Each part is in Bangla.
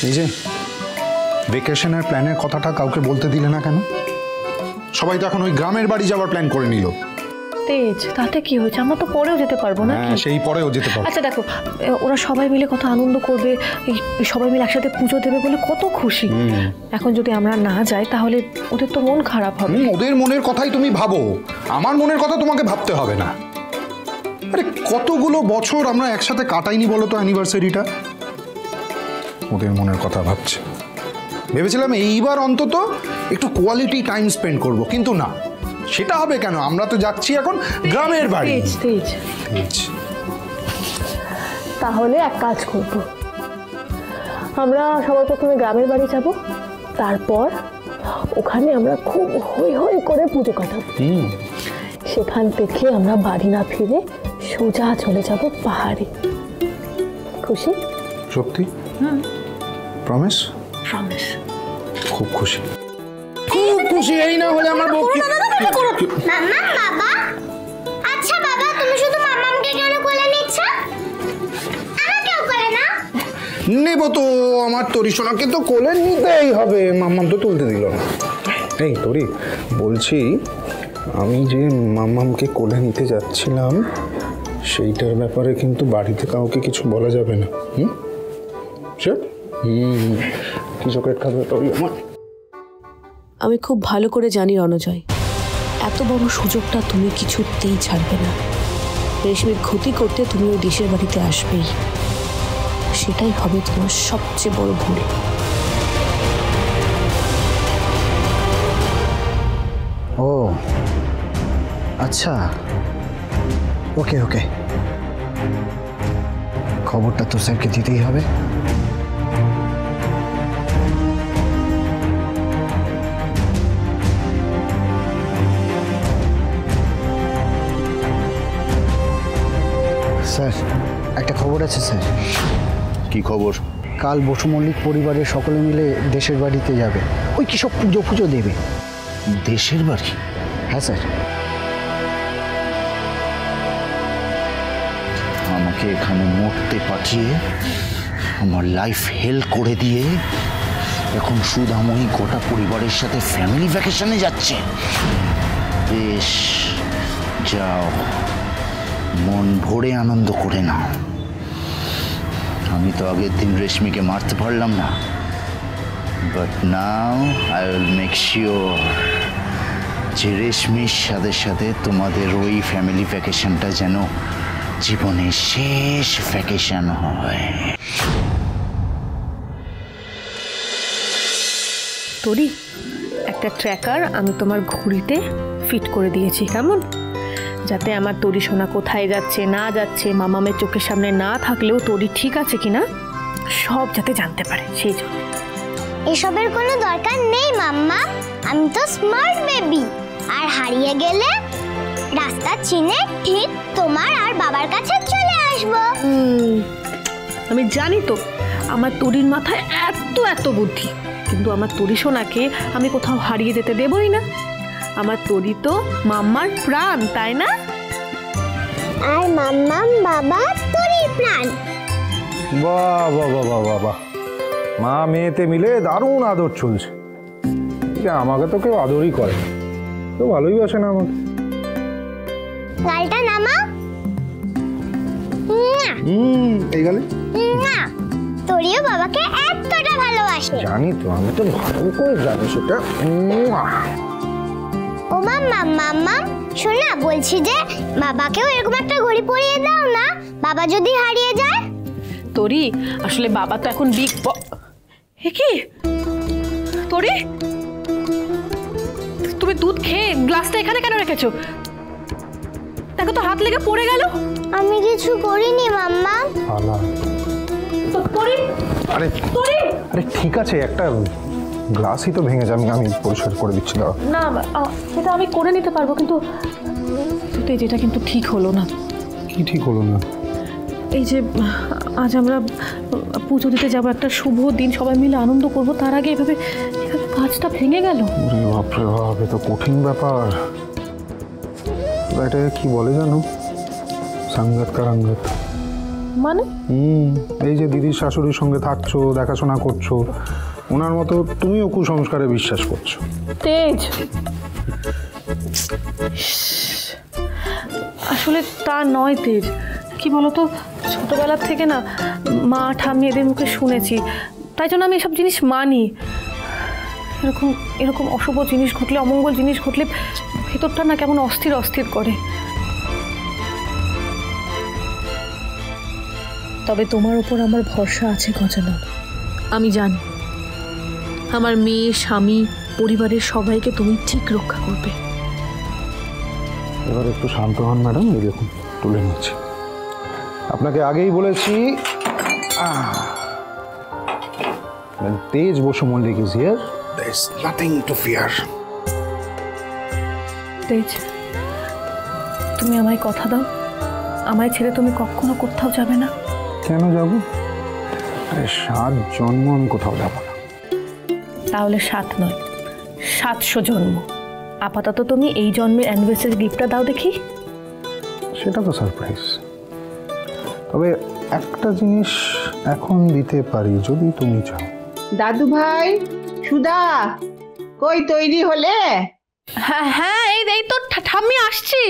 এই যে ভেকেশনের প্ল্যানের কথাটা কাউকে বলতে দিলে না কেন? সবাই তো এখন ওই গ্রামের বাড়ি যাওয়ার প্ল্যান করে নিল। তেজ, তাতে কি হয়েছে? আমরা তো পরেও যেতে পারবো না? হ্যাঁ, সেই পরেও যেতে পারবো। আচ্ছা দেখো, ওরা সবাই মিলে কত আনন্দ করবে, সবাই মিলে একসাথে পুজো দেবে বলে কত খুশি। এখন যদি আমরা না যাই তাহলে ওদের তো মন খারাপ হবে। ওদের মনের কথাই তুমি ভাবো, আমার মনের কথা তোমাকে ভাবতে হবে না। আরে কতগুলো বছর আমরা একসাথে কাটাইনি বলো তো অ্যানিভার্সারিটা। ওদের মনের কথা ভাবছে। ভেবেছিলাম এইবার অন্তত একটু কোয়ালিটি টাইম স্পেন্ড করব, কিন্তু না, সেটা হবে কেন? আমরা তো যাচ্ছি এখন গ্রামের বাড়ি। তাহলে এক কাজ করব, আমরা সবার প্রথমে গ্রামের বাড়ি যাব, তারপর ওখানে আমরা খুব হই হই করে পুজো কাটাবো। সেখান থেকে আমরা বাড়ি না ফিরে সোজা চলে যাব পাহাড়ে। খুশি? সত্যি? প্রমিস? প্রমিস। খুব খুশি, খুব খুশি। এই না হলে আমার বউ মাম্মা, বাবা। আচ্ছা বাবা, তুমি শুধু মাম্মামকে কেন কোলে নিচ্ছ? আমাকেও কোলে না? নেব তো, আমার তরি সোনাকে তো কোলে নিতেই হবে। মাম্মাম তো তুলতে দিল না। এই তরি, বলছি আমি যে মাম্মামকে কোলে নিতে যাচ্ছিলাম সেইটার ব্যাপারে কিন্তু বাড়িতে কাউকে কিছু বলা যাবে না। কি চকলেট খাবে তরি আমার? আমি খুব ভালো করে জানি রণজয়, এত বড় সুযোগটা তুমি কিছুতেই ছাড়বে না। রেশমির ক্ষতি করতে তুমি ওই দেশের বাড়িতে আসবেই, সেটাই হবে তোমার সবচেয়ে বড় ভুল। ও আচ্ছা, ওকে ওকে, খবরটা তো স্যারকে দিতেই হবে। স্যার, একটা খবর আছে স্যার। কি খবর? কাল বসু মল্লিক পরিবারের সকলে মিলে দেশের বাড়িতে যাবে, ওই কি সব পুজো পুজো দেবে। দেশের বাড়ি? হ্যাঁ স্যার। আমাকে এখানে মরতে পাঠিয়ে আমার লাইফ হেল করে দিয়ে এখন সুধাময়ী গোটা পরিবারের সাথে ফ্যামিলি ভ্যাকেশনে যাচ্ছে। বেশ, যাও, মন ভরে আনন্দ করে নাও। আমি তো আগের দিন রেশমিকে মারতে পারলাম না, but now I will make sure যে রেশমির সাথে সাথে তোমাদের ওই ফ্যামিলি ভ্যাকেশনটা যেন জীবনের শেষ ভ্যাকেশন হয়। তরি, একটা ট্র্যাকার আমি তোমার ঘড়িতে ফিট করে দিয়েছি, কেমন? যাতে আমার তরি সোনা কোথায় যাচ্ছে না যাচ্ছে, মামামের চোখের সামনে না থাকলেও তরি ঠিক আছে কিনা সব যাতে জানতে পারে, সেই জন্য। এসবের কোনো দরকার নেই মাম্মা, আমি তো স্মার্ট বেবি। আর হারিয়ে গেলে রাস্তা চিনে ঠিক তোমার আর বাবার কাছে চলে আসবো। আমি জানি তো আমার তরির মাথায় এত এত বুদ্ধি, কিন্তু আমার তরি সোনাকে আমি কোথাও হারিয়ে যেতে দেবই না। আমার তরি তো মাম্মার প্রাণ, তাই না? আর মাম্মাম বাবা তরির প্রাণ। বাহ বাহ বাহ বাহ বাহ, মা মেয়েতে মিলে দারুণ আদর চলছে। আমাকে তো কেউ আদরই করে, তো ভালোই বাসে না আমাকে। গালটা নামা। এই গেলে তরিও বাবাকে এতটা ভালোবাসে। জানি তো, আমি তো ভালো করে জানি সেটা। ও মাম্মা, শোনা, বলছি যে বাবাকেও এরকম একটা ঘড়ি পরিয়ে দাও না, বাবা যদি হারিয়ে যায়। তরি, আসলে বাবা তো এখন বিগ বস। কি তরি, তুমি দুধ খেয়ে গ্লাসটা এখানে কেন রেখেছো? দেখো তো হাত লেগে পড়ে গেল। আমি কিছু করিনি মাম্মা। আরে আরে ঠিক আছে, একটা গ্লাসই তো ভেঙে যাবে, আমি পরিষ্কার করে দিচ্ছি। না, সেটা আমি করে নিতে পারবো, কিন্তু যেটা কিন্তু ঠিক হলো না। কি ঠিক হলো না? এই যে আজ আমরা পুজো দিতে যাবো, একটা শুভ দিন, সবাই মিলে আনন্দ করব, তার আগে এভাবে কাজটা ভেঙে গেল। বাপরে বাপ, এ তো কঠিন ব্যাপার। এটাকে কি বলে জানো? সাঙ্গাত কারাঙ্গাত। মানে? এই যে দিদির শাশুড়ির সঙ্গে থাকছো, দেখাশোনা করছো, ওনার মতো তুমিও কুসংস্কারে বিশ্বাস করছো। তেজ, আসলে তা নয় তেজ। কি বলতো, ছোটবেলার থেকে না মা ঠাম্মি এদের মুখে শুনেছি, তাই জন্য আমি এসব জিনিস মানি। এরকম এরকম অশুভ জিনিস ঘটলে, অমঙ্গল জিনিস ঘটলে ভেতরটা না কেমন অস্থির অস্থির করে। তবে তোমার উপর আমার ভরসা আছে গজানন। আমি জানি আমার মেয়ে, স্বামী, পরিবারের সবাইকে তুমি ঠিক রক্ষা করবে। এবার একটু শান্ত হন ম্যাডাম, এই দেখুন তুলে নিচ্ছি। আপনাকে আগেই বলেছি Tej Basu Mallick is here, there is nothing to fear. Tej, তুমি আমায় কথা দাও, আমায় ছেড়ে তুমি কখনো কোথাও যাবে না। কেন যাব? আরে 7 জন্ম আমি কোথাও যাব না। তাহলে 7 নয়, 700 জন্ম। আপাতত তুমি এই জন্মের অ্যানিভার্সারি গিফটটা দাও দেখি। সেটা তো সারপ্রাইজ, তবে একটা জিনিস এখন দিতে পারি যদি তুমি চাও। দাদু ভাই, সুধা, কই তৈরি হলে? হ্যাঁ হ্যাঁ, এই তো ঠাম্মি আসছি।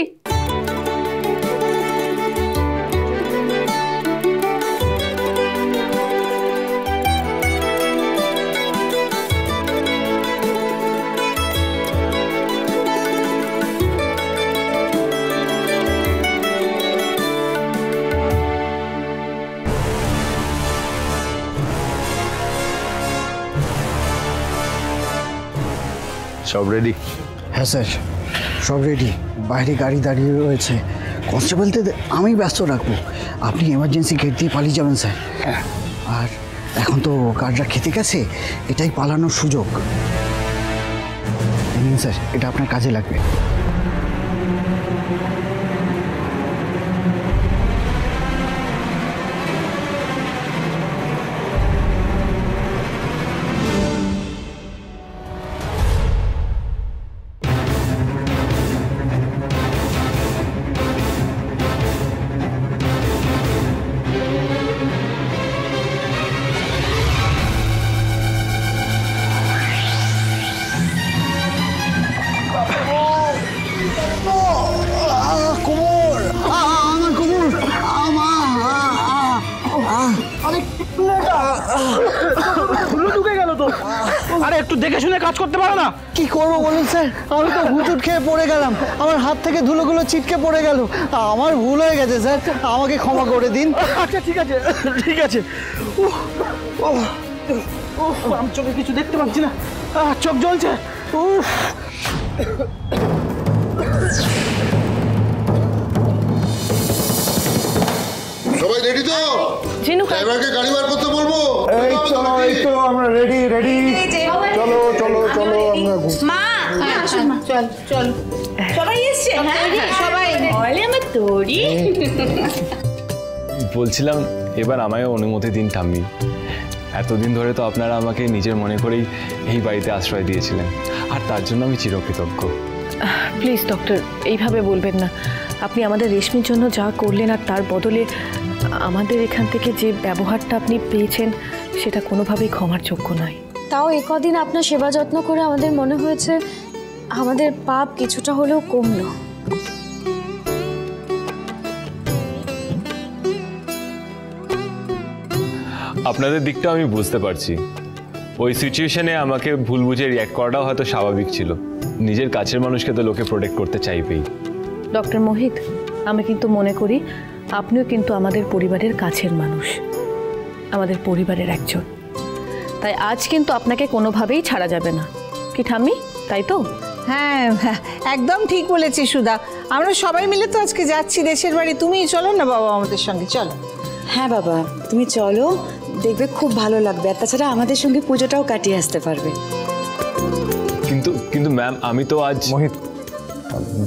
সব রেডি? হ্যাঁ স্যার, সব রেডি। বাইরে গাড়ি দাঁড়িয়ে রয়েছে। কনস্টেবলদের আমি ব্যস্ত রাখবো, আপনি এমার্জেন্সি গেট দিয়ে পালিয়ে যাবেন স্যার। আর এখন তো গার্ডরা খেতে গেছে, এটাই পালানোর সুযোগ। নিন স্যার, এটা আপনার কাজে লাগবে। আরে একটু দেখে শুনে কাজ করতে পারো না? কি করবো বলুন স্যার, আমি তো হুটুট খেয়ে পড়ে গেলাম, আমার হাত থেকে ধুলোগুলো ছিটকে পড়ে গেল। আমার ভুল হয়ে গেছে স্যার, আমাকে ক্ষমা করে দিন। আচ্ছা ঠিক আছে ঠিক আছে। আমি চোখে কিছু দেখতে পাচ্ছি না, চোখ জ্বলছে। সবাই রেডি তো? ড্রাইভারকে গাড়ি বার করতে বলবো। এই তো আমরা রেডি রেডি। চলো চলো চলো, আমরা মা, চল চল, সবাই এসছে? হ্যাঁ সবাই। আমার তোরি বলছিলাম, এবার আমায় অনুমতি দিন ঠাম্মি। এতদিন ধরে তো আপনারা আমাকে নিজের মনে করেই এই বাড়িতে আশ্রয় দিয়েছিলেন, আর তার জন্য আমি চিরকৃতজ্ঞ। প্লিজ ডক্টর, এইভাবে বলবেন না। আপনি আমাদের রেশমির জন্য যা করলেন, আর তার বদলে আমাদের এখান থেকে যে ব্যবহারটা আপনি পেয়েছেন, সেটা কোনোভাবেই ক্ষমার যোগ্য নয়। তাও একদিন আপনার সেবা যত্ন করে আমাদের মনে হয়েছে আমাদের পাপ কিছুটা হলেও কমলো। আপনাদের দিকটা আমি বুঝতে পারছি। ওই সিচুয়েশনে আমাকে ভুল বুঝে রিঅ্যাক্ট করাটাও হয়তো স্বাভাবিক ছিল। নিজের কাছের মানুষকে তো লোকে প্রোটেক্ট করতে চাইবেই। ডক্টর মোহিত, আমি কিন্তু মনে করি আপনিও কিন্তু আমাদের পরিবারের কাছের মানুষ, আমাদের পরিবারের একজন। তাই আজ কিন্তু আপনাকে কোনোভাবেই ছাড়া যাবে না। কি ঠাম্মি, তাই তো? হ্যাঁ একদম ঠিক বলেছি সুধা। আমরা সবাই মিলে তো আজকে যাচ্ছি দেশের বাড়ি। তুমি চলো না বাবা আমাদের সঙ্গে, চলো। হ্যাঁ বাবা, তুমি চলো, দেখবে খুব ভালো লাগবে। আর তাছাড়া আমাদের সঙ্গে পুজোটাও কাটিয়ে আসতে পারবে। কিন্তু ম্যাম, আমি তো আজ... মোহিত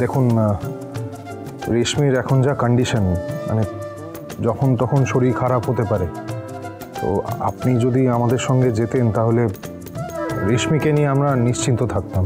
দেখুন, রেশমির এখন যা কন্ডিশন, মানে যখন তখন শরীর খারাপ হতে পারে। তো আপনি যদি আমাদের সঙ্গে যেতেন তাহলে রেশমিকে নিয়ে আমরা নিশ্চিন্ত থাকতাম।